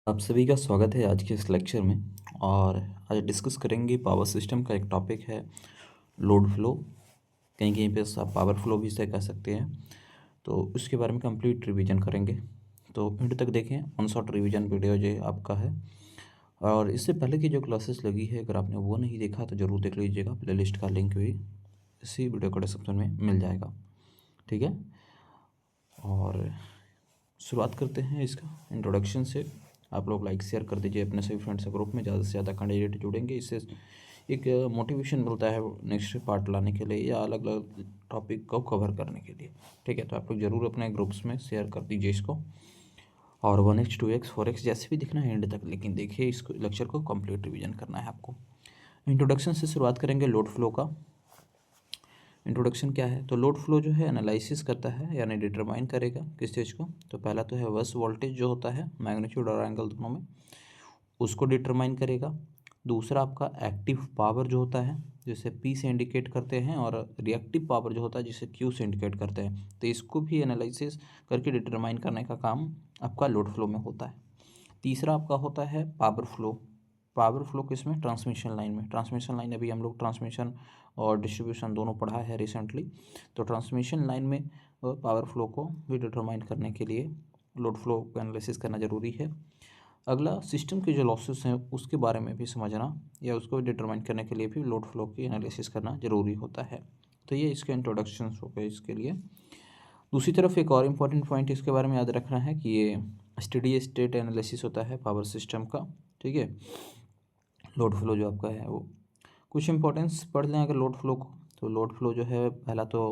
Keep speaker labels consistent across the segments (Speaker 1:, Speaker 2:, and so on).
Speaker 1: आप सभी का स्वागत है आज के इस लेक्चर में। और आज डिस्कस करेंगे पावर सिस्टम का एक टॉपिक है लोड फ्लो। कहीं कहीं पे आप पावर फ्लो भी इसे कह सकते हैं। तो उसके बारे में कंप्लीट रिवीजन करेंगे। तो एंड तक देखें, ऑन शॉर्ट रिवीजन वीडियो जो आपका है। और इससे पहले की जो क्लासेस लगी है, अगर आपने वो नहीं देखा तो ज़रूर देख लीजिएगा। प्लेलिस्ट का लिंक भी इसी वीडियो को डिस्क्रिप्शन में मिल जाएगा। ठीक है, और शुरुआत करते हैं इसका इंट्रोडक्शन से। आप लोग लाइक शेयर कर दीजिए अपने सभी फ्रेंड्स के ग्रुप में, ज़्यादा से ज़्यादा कैंडिडेट जुड़ेंगे, इससे एक मोटिवेशन मिलता है नेक्स्ट पार्ट लाने के लिए या अलग अलग टॉपिक को कवर करने के लिए। ठीक है, तो आप लोग ज़रूर अपने ग्रुप्स में शेयर कर दीजिए इसको। और 1x 2x 4x जैसे भी दिखना है एंड तक, लेकिन देखिए इसको लेक्चर को कंप्लीट रिवीजन करना है आपको। इंट्रोडक्शन से शुरुआत करेंगे लोड फ्लो का। इंट्रोडक्शन क्या है? तो लोड फ्लो जो है एनालिसिस करता है, यानी डिटरमाइन करेगा किस चीज़ को। तो पहला तो है बस वोल्टेज जो होता है, मैग्नीट्यूड और एंगल दोनों में, उसको डिटरमाइन करेगा। दूसरा आपका एक्टिव पावर जो होता है, जिसे P से इंडिकेट करते हैं, और रिएक्टिव पावर जो होता है जिसे Q से इंडिकेट करते हैं। तो इसको भी एनालिसिस करके डिटरमाइन करने का काम आपका लोड फ्लो में होता है। तीसरा आपका होता है पावर फ्लो। पावर फ्लो किसमें? ट्रांसमिशन लाइन में। ट्रांसमिशन लाइन अभी हम लोग ट्रांसमिशन और डिस्ट्रीब्यूशन दोनों पढ़ा है रिसेंटली। तो ट्रांसमिशन लाइन में पावर फ्लो को भी डिटरमाइन करने के लिए लोड फ्लो को एनालिसिस करना ज़रूरी है। अगला सिस्टम के जो लॉसेस हैं उसके बारे में भी समझना या उसको डिटरमाइन करने के लिए भी लोड फ्लो की एनालिसिस करना ज़रूरी होता है। तो ये इसके इंट्रोडक्शन हो गए इसके लिए। दूसरी तरफ एक और इम्पॉर्टेंट पॉइंट इसके बारे में याद रखना है कि ये स्टेडी स्टेट एनालिसिस होता है पावर सिस्टम का। ठीक है, लोड फ्लो जो आपका है वो कुछ इंपॉर्टेंस पढ़ लें अगर लोड फ्लो को। तो लोड फ्लो जो है पहला तो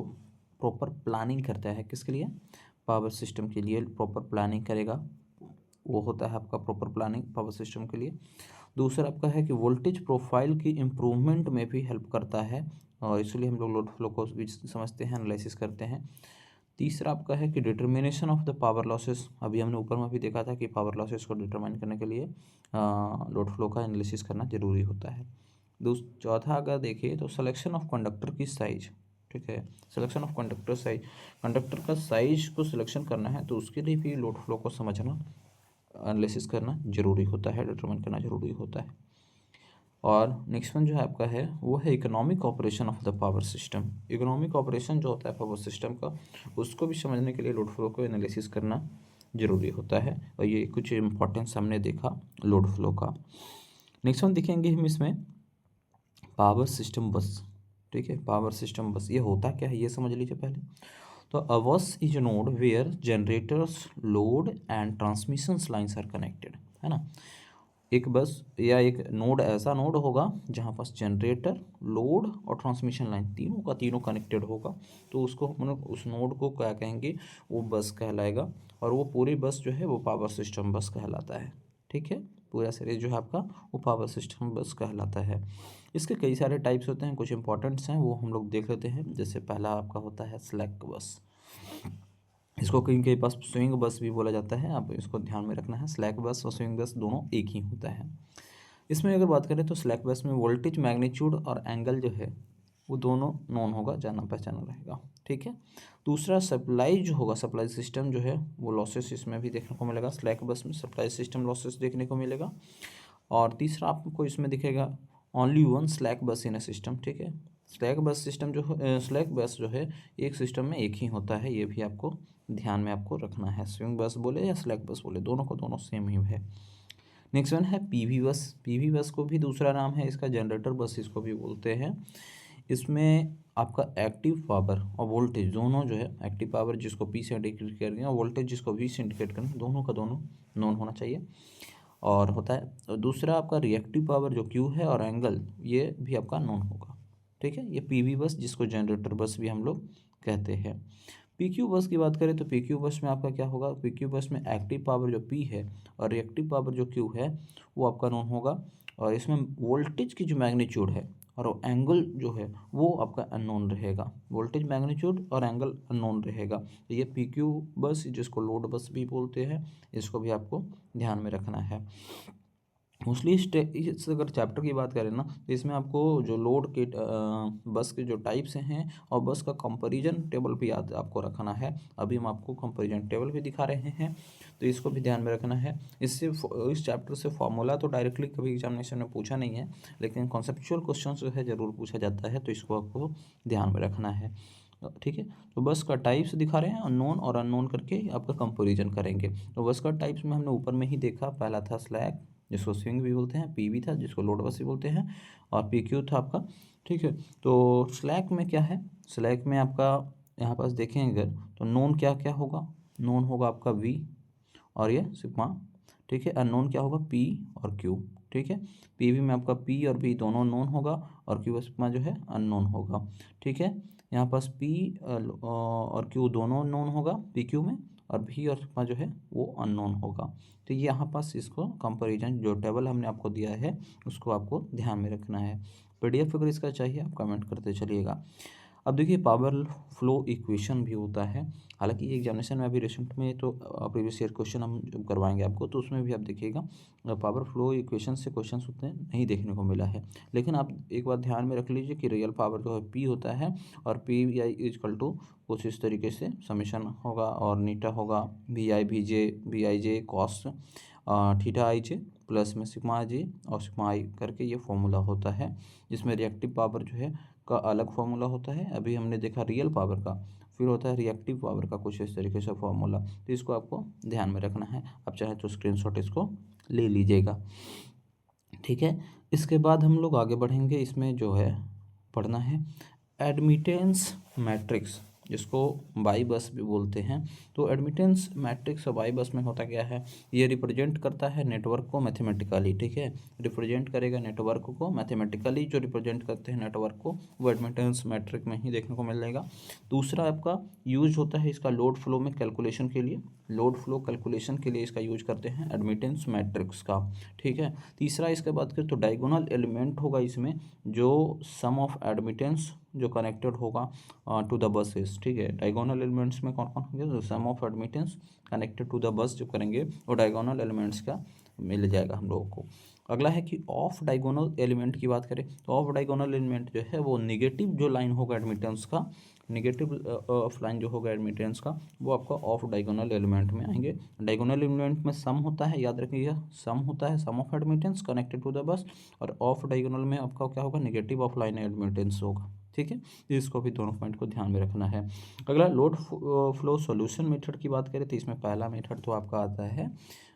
Speaker 1: प्रॉपर प्लानिंग करता है, किसके लिए? पावर सिस्टम के लिए प्रॉपर प्लानिंग करेगा, वो होता है आपका प्रॉपर प्लानिंग पावर सिस्टम के लिए। दूसरा आपका है कि वोल्टेज प्रोफाइल की इम्प्रूवमेंट में भी हेल्प करता है, और इसलिए हम लोग लोड फ्लो को भी समझते हैं, एनालिसिस करते हैं। तीसरा आपका है कि determination of the power losses. अभी हमने ऊपर में भी देखा था कि पावर लॉसेस को डिटरमाइन करने के लिए लोड फ्लो का एनालिसिस करना ज़रूरी होता है। चौथा अगर देखिए तो सिलेक्शन ऑफ कंडक्टर की साइज। ठीक है, selection of conductor size, conductor का साइज को सिलेक्शन करना है तो उसके लिए भी लोड फ्लो को समझना, एनालिसिस करना ज़रूरी होता है, डिटरमाइन करना ज़रूरी होता है। और नेक्स्ट वन जो है आपका है वो है economic operation of the power system. Economic operation जो होता है पावर सिस्टम का, उसको भी समझने के लिए लोड फ्लो को एनालिसिस करना ज़रूरी होता है। और ये कुछ इंपॉर्टेंस हमने देखा लोड फ्लो का। नेक्स्ट वन देखेंगे हम इसमें पावर सिस्टम बस। ठीक है, पावर सिस्टम बस ये होता क्या है ये समझ लीजिए पहले। तो a bus is node where generators, load and transmission lines are connected, है ना। एक बस या एक नोड ऐसा नोड होगा जहाँ पास जनरेटर, लोड और ट्रांसमिशन लाइन तीनों का तीनों कनेक्टेड होगा। तो उसको हम लोग उस नोड को क्या कहेंगे? वो बस कहलाएगा। और वो पूरी बस जो है वो पावर सिस्टम बस कहलाता है। ठीक है, पूरा सीरीज जो है आपका वो पावर सिस्टम बस कहलाता है। इसके कई सारे टाइप्स होते हैं, कुछ इंपॉर्टेंट्स हैं वो हम लोग देख लेते हैं। जैसे पहला आपका होता है स्लैक बस। इसको कहीं के पास स्विंग बस भी बोला जाता है, आप इसको ध्यान में रखना है। स्लैक बस और स्विंग बस दोनों एक ही होता है। इसमें अगर बात करें तो स्लैक बस में वोल्टेज, मैग्नीट्यूड और एंगल जो है वो दोनों नोन होगा, जाना पहचाना रहेगा। ठीक है। दूसरा सप्लाई जो होगा, सप्लाई सिस्टम जो है वो लॉसेस इसमें भी देखने को मिलेगा। स्लैक बस में सप्लाई सिस्टम लॉसेस देखने को मिलेगा। और तीसरा आपको इसमें दिखेगा ओनली वन स्लैक बस इन अ सिस्टम। ठीक है, स्लैक बस सिस्टम जो है, स्लैक बस जो है एक सिस्टम में एक ही होता है, ये भी आपको ध्यान में आपको रखना है। स्विंग बस बोले या स्लैक बस बोले, दोनों को दोनों सेम ही है। नेक्स्ट वन है पीवी बस। पीवी बस को भी दूसरा नाम है इसका जनरेटर बस इसको भी बोलते हैं। इसमें आपका एक्टिव पावर और वोल्टेज दोनों जो है, एक्टिव पावर जिसको पी से इंडिकेट करेंगे और वोल्टेज जिसको वी से इंडिकेट करेंगे, दोनों का दोनों नोन होना चाहिए और होता है। और दूसरा आपका रिएक्टिव पावर जो क्यू है और एंगल ये भी आपका नोन होगा। ठीक है, ये पीवी बस जिसको जनरेटर बस भी हम लोग कहते हैं। पीक्यू बस की बात करें तो पीक्यू बस में आपका क्या होगा? पीक्यू बस में एक्टिव पावर जो पी है और रिएक्टिव पावर जो क्यू है वो आपका नोन होगा। और इसमें वोल्टेज की जो मैग्नीट्यूड है और एंगल जो है वो आपका अननोन रहेगा। वोल्टेज, मैग्नीट्यूड और एंगल अननोन रहेगा। तो ये पीक्यू बस जिसको लोड बस भी बोलते हैं, इसको भी आपको ध्यान में रखना है। मोस्टली इस अगर चैप्टर की बात करें ना तो इसमें आपको जो लोड के बस के जो टाइप्स हैं और बस का कंपैरिजन टेबल भी याद आपको रखना है। अभी हम आपको कंपैरिजन टेबल भी दिखा रहे हैं, तो इसको भी ध्यान में रखना है। इससे इस चैप्टर से फार्मूला तो डायरेक्टली कभी एग्जामिनेशन में पूछा नहीं है, लेकिन कॉन्सेप्चुअल क्वेश्चन जो है ज़रूर पूछा जाता है, तो इसको आपको ध्यान में रखना है। ठीक है, तो बस का टाइप्स दिखा रहे हैं, नोन और अननोन करके आपका कंपैरिजन करेंगे। तो बस का टाइप्स में हमने ऊपर में ही देखा, पहला था स्लैक जिसको स्विंग भी बोलते हैं, पीवी था जिसको लोड बस भी बोलते हैं, और पीक्यू था आपका। ठीक है, तो स्लैक में क्या है, स्लैक में आपका यहाँ पास देखेंगे अगर तो नोन क्या क्या होगा, नोन होगा आपका वी और ये सिग्मा। ठीक है, अननोन क्या होगा, पी और क्यू। ठीक है, पीवी में आपका पी और वी दोनों नोन होगा और क्यू सिग्मा जो है अननोन होगा। ठीक है, यहाँ पास पी और क्यू दोनों नोन होगा पी क्यू में, और वी और सिग्मा जो है वो अननोन होगा। तो ये यहाँ पास इसको कंपैरिजन जो टेबल हमने आपको दिया है उसको आपको ध्यान में रखना है। पीडीएफ अगर इसका चाहिए आप कमेंट करते चलिएगा। अब देखिए पावर फ्लो इक्वेशन भी होता है, हालांकि एग्जामिनेशन में अभी रिसेंट में तो प्रीवियस ईयर क्वेश्चन हम जब करवाएंगे आपको तो उसमें भी आप देखिएगा पावर फ्लो इक्वेशन से क्वेश्चन उतने नहीं देखने को मिला है। लेकिन आप एक बात ध्यान में रख लीजिए कि रियल पावर जो है पी होता है, और पी आई इजकल टू कुछ इस तरीके से समीशन होगा और नीटा होगा V I J cos theta I J plus में सिग्मा जे और सिग्मा आई करके ये फॉर्मूला होता है, जिसमें रिएक्टिव पावर जो है का अलग फार्मूला होता है। अभी हमने देखा रियल पावर का, फिर होता है रिएक्टिव पावर का कुछ इस तरीके से फार्मूला, तो इसको आपको ध्यान में रखना है। आप चाहे तो स्क्रीनशॉट इसको ले लीजिएगा। ठीक है, इसके बाद हम लोग आगे बढ़ेंगे, इसमें जो है पढ़ना है एडमिटेंस मैट्रिक्स, जिसको बाई बस भी बोलते हैं। तो एडमिटेंस मैट्रिक्स और बाई बस में होता क्या है, ये रिप्रेजेंट करता है नेटवर्क को मैथमेटिकली। ठीक है, रिप्रेजेंट करेगा नेटवर्क को मैथमेटिकली, जो रिप्रेजेंट करते हैं नेटवर्क को वो एडमिटेंस मैट्रिक में ही देखने को मिल जाएगा। दूसरा आपका यूज होता है इसका लोड फ्लो में कैलकुलेशन के लिए, लोड फ्लो कैलकुलेशन के लिए इसका यूज करते हैं एडमिटेंस मैट्रिक्स का। ठीक है, तीसरा इसके बात करें तो डायगोनल एलिमेंट होगा इसमें, जो सम ऑफ एडमिटेंस जो कनेक्टेड होगा टू द बसेस। ठीक है, डायगोनल एलिमेंट्स में कौन कौन होंगे, तो sum of admittance connected to the bus जो करेंगे वो डायगोनल एलिमेंट्स का मिल जाएगा हम लोगों को। अगला है कि ऑफ डायगोनल एलिमेंट की बात करें तो ऑफ डायगोनल एलिमेंट जो है वो निगेटिव जो लाइन होगा एडमिटेंस का, निगेटिव ऑफ लाइन जो होगा एडमिटेंस का वो आपका ऑफ डायगोनल एलिमेंट में आएंगे। डायगोनल एलिमेंट में सम होता है, याद रखिएगा सम होता है, sum of admittance connected to the bus, और ऑफ डायगोनल में आपका क्या होगा, निगेटिव ऑफ लाइन एडमिटेंस होगा। ठीक है, इसको भी दोनों पॉइंट को ध्यान में रखना है। अगला लोड फ्लो सॉल्यूशन मेथड की बात करें तो इसमें पहला मेथड तो आपका आता है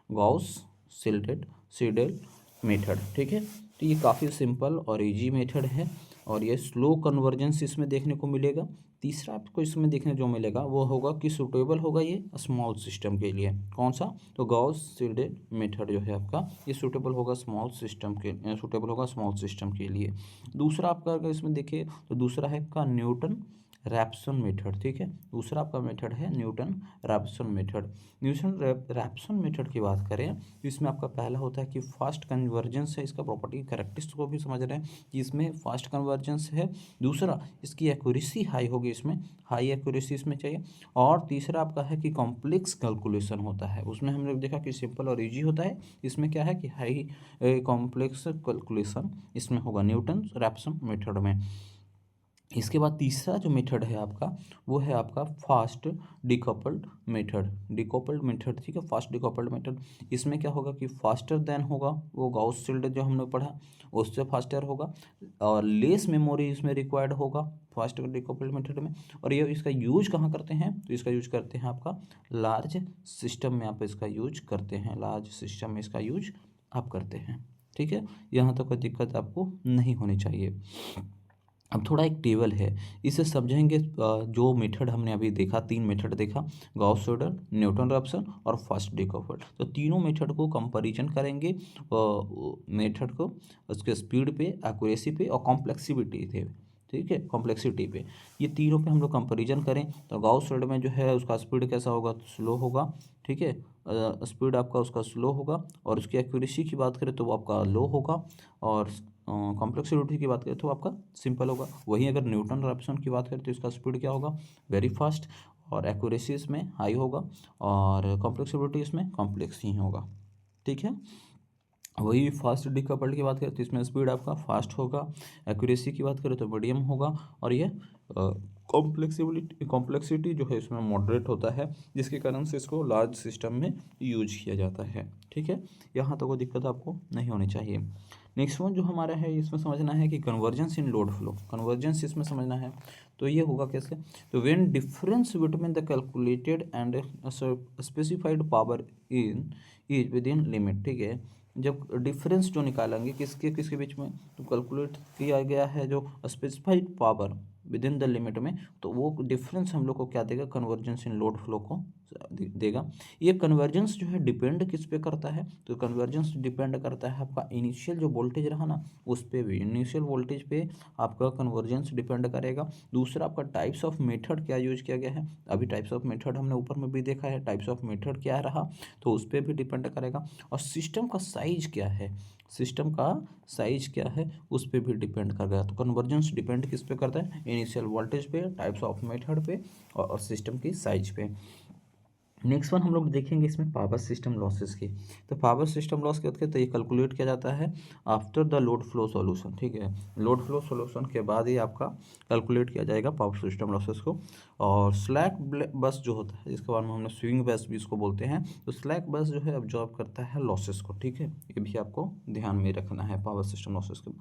Speaker 1: गॉस सीडेल मेथड। ठीक है, तो ये काफ़ी सिंपल और इजी मेथड है, और ये स्लो कन्वर्जेंस इसमें देखने को मिलेगा। तीसरा आपको इसमें देखने जो मिलेगा वो होगा कि सूटेबल होगा ये स्मॉल सिस्टम के लिए। कौन सा, तो गॉस सीडेल मेथड जो है आपका ये सूटेबल होगा स्मॉल सिस्टम के, सूटेबल होगा स्मॉल सिस्टम के लिए। दूसरा आपका अगर इसमें देखिए तो दूसरा है आपका न्यूटन रैप्सन मेथड। ठीक है, दूसरा आपका मेथड है Newton Raphson method. Newton Raphson method की बात करें तो इसमें आपका पहला होता है कि फास्ट कन्वर्जेंस है, इसका प्रॉपर्टी कैरेक्टरिस्टिक को भी समझ रहे हैं कि इसमें फास्ट कन्वर्जेंस है। दूसरा इसकी एक्यूरेसी हाई होगी, इसमें हाई एक्यूरेसी इसमें चाहिए। और तीसरा आपका है कि कॉम्प्लेक्स कैलकुलेशन होता है, उसमें हमने देखा कि सिंपल और ईजी होता है, इसमें क्या है कि हाई कॉम्प्लेक्स कैलकुलेशन इसमें होगा न्यूटन रैप्सन मेथड में। इसके बाद तीसरा जो मेथड है आपका वो है आपका फास्ट डिकपल्ड मेथड। ठीक है, फास्ट डिकपल्ड मेथड, इसमें क्या होगा कि फास्टर देन होगा वो गाउस सील्ड जो हमने पढ़ा उससे फास्टर होगा, और लेस मेमोरी इसमें रिक्वायर्ड होगा फास्ट डिकपल्ड मेथड में। और ये इसका यूज कहाँ करते हैं, तो इसका यूज करते हैं आपका लार्ज सिस्टम में, आप इसका यूज करते हैं, लार्ज सिस्टम में इसका यूज आप करते हैं। ठीक है, यहाँ तक कोई दिक्कत आपको नहीं होनी चाहिए। अब थोड़ा एक टेबल है, इसे समझेंगे। जो मेथड हमने अभी देखा, तीन मेथड देखा, गॉस सीडल, न्यूटन रैप्सन और फास्ट डिकपल्ड, तो तीनों मेथड को कंपैरिजन करेंगे, मेथड को उसके स्पीड पे, एक्यूरेसी पे और कॉम्प्लेक्सिटी पे। ठीक है, कॉम्प्लेक्सिटी पे ये तीनों पे हम लोग कंपैरिजन करें तो गॉस सीडल में जो है उसका स्पीड कैसा होगा, स्लो होगा। ठीक है, स्पीड आपका उसका स्लो होगा, और उसकी एक्यूरेसी की बात करें तो वो आपका लो होगा, और कॉम्प्लेक्सिटी की बात करें तो आपका सिंपल होगा। वहीं अगर न्यूटन रैप्सन की बात करें तो इसका स्पीड क्या होगा, वेरी फास्ट, और एक्यूरेसी इसमें हाई होगा, और कॉम्प्लेक्सिटी इसमें कॉम्प्लेक्स ही होगा। ठीक है, वही फास्ट डिकपल्ड की बात करें तो इसमें स्पीड आपका फास्ट होगा, एक्यूरेसी की बात करें तो मीडियम होगा, और ये कॉम्प्लेक्सिटी जो है इसमें मॉडरेट होता है, जिसके कारण से इसको लार्ज सिस्टम में यूज किया जाता है। ठीक है, यहाँ तो कोई दिक्कत आपको नहीं होनी चाहिए। नेक्स्ट वन जो हमारा है इसमें समझना है कि कन्वर्जेंस इन लोड फ्लो, कन्वर्जेंस इसमें समझना है तो ये होगा कैसे, तो when difference between the calculated and specified power in is with in limit. ठीक है, जब डिफरेंस जो निकालेंगे किसके किसके बीच में, तो कैलकुलेट किया गया है जो specified power with in the limit में, तो वो डिफरेंस हम लोग को क्या देगा, कन्वर्जेंस इन लोड फ्लो को देगा। ये कन्वर्जेंस जो है डिपेंड किस पे करता है, तो कन्वर्जेंस डिपेंड करता है आपका इनिशियल जो वोल्टेज रहा ना उस पे भी, इनिशियल वोल्टेज पे आपका कन्वर्जेंस डिपेंड करेगा। दूसरा आपका टाइप्स ऑफ मेथड क्या यूज किया गया है, अभी टाइप्स ऑफ मेथड हमने ऊपर में भी देखा है, टाइप्स ऑफ मेथड क्या रहा तो उस पर भी डिपेंड करेगा। और सिस्टम का साइज क्या है, सिस्टम का साइज क्या है उस पर भी डिपेंड कर गया। तो कन्वर्जेंस डिपेंड किस पे करता है, इनिशियल वोल्टेज पे, टाइप्स ऑफ मेथड पे और सिस्टम की साइज पे। नेक्स्ट वन हम लोग देखेंगे इसमें पावर सिस्टम लॉसेस की। तो पावर सिस्टम लॉस क्या होता है, तो ये कैलकुलेट किया जाता है after the load flow solution. ठीक है, लोड फ्लो सॉल्यूशन के बाद ही आपका कैलकुलेट किया जाएगा पावर सिस्टम लॉसेस को। और स्लैक बस जो होता है इसके बारे में हमने स्विंग बस भी इसको बोलते हैं, तो स्लैक बस जो है ऑब्जॉर्व करता है लॉसेस को। ठीक है, ये भी आपको ध्यान में रखना है पावर सिस्टम लॉसेस के।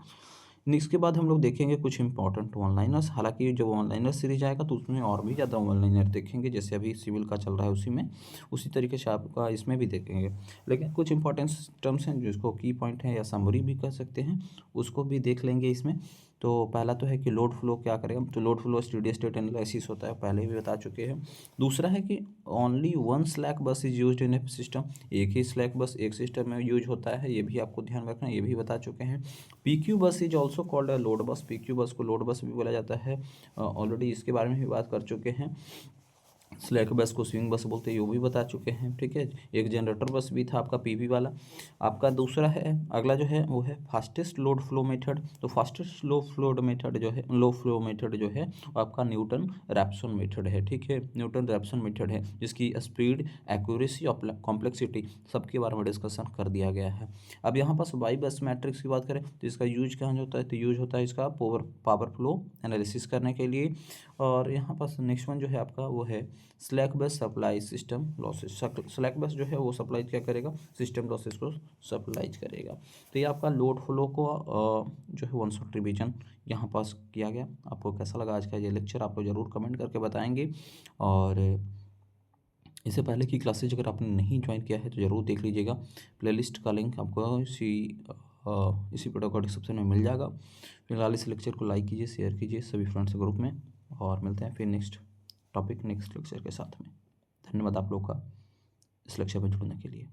Speaker 1: इसके बाद हम लोग देखेंगे कुछ इंपॉर्टेंट वन लाइनर्स, हालांकि जब वन लाइनर सीरीज आएगा तो उसमें और भी ज़्यादा वन लाइनर देखेंगे, जैसे अभी सिविल का चल रहा है उसी में, उसी तरीके से आपका इसमें भी देखेंगे। लेकिन कुछ इंपॉर्टेंट टर्म्स हैं जिसको की पॉइंट है या समरी भी कह सकते हैं, उसको भी देख लेंगे इसमें। तो पहला तो है कि लोड फ्लो क्या करेगा, तो load flow steady state analysis होता है, पहले भी बता चुके हैं। दूसरा है कि ओनली वन स्लैक बस is used in A system, एक ही स्लैक बस एक सिस्टम में यूज होता है, ये भी आपको ध्यान रखना है, ये भी बता चुके हैं। पीक्यू बस is also called a load bus, PQ बस को लोड बस भी बोला जाता है, ऑलरेडी इसके बारे में भी बात कर चुके हैं। स्लैक बस को स्विंग बस बोलते हैं, ये भी बता चुके हैं। ठीक है, एक जनरेटर बस भी था आपका पीवी वाला। आपका दूसरा है, अगला जो है वो है फास्टेस्ट लोड फ्लो मेथड। तो फास्टेस्ट लो फ्लो मेथड जो है, लो फ्लो मेथड जो है वो आपका न्यूटन रैप्सन मेथड है। ठीक है, न्यूटन रैप्सन मेथड है जिसकी स्पीड, एक्यूरेसी और कॉम्प्लेक्सिटी सबके बारे में डिस्कशन कर दिया गया है। अब यहाँ पास वाई बस मैट्रिक्स की बात करें तो इसका यूज कहाँ होता है, तो यूज होता है इसका पावर फ्लो एनालिसिस करने के लिए। और यहाँ पास नेक्स्ट वन जो है आपका वो है स्लैक बस सप्लाई सिस्टम लॉसेस। स्लैक बस जो है वो सप्लाई क्या करेगा, सिस्टम लॉसेस को सप्लाइज करेगा। तो ये आपका लोड फ्लो को जो है वन शॉट रिवीजन यहाँ पास किया गया। आपको कैसा लगा आज का ये लेक्चर, आप लोग ज़रूर कमेंट करके बताएंगे। और इससे पहले की क्लासेज अगर आपने नहीं ज्वाइन किया है तो ज़रूर देख लीजिएगा, प्लेलिस्ट का लिंक आपको इसी वीडियो का डिस्क्रिप्शन में मिल जाएगा। फिलहाल इस लेक्चर को लाइक कीजिए, शेयर कीजिए सभी फ्रेंड्स ग्रुप में, और मिलते हैं फिर नेक्स्ट टॉपिक नेक्स्ट लेक्चर के साथ में। धन्यवाद आप लोग का इस लेक्चर में जुड़ने के लिए।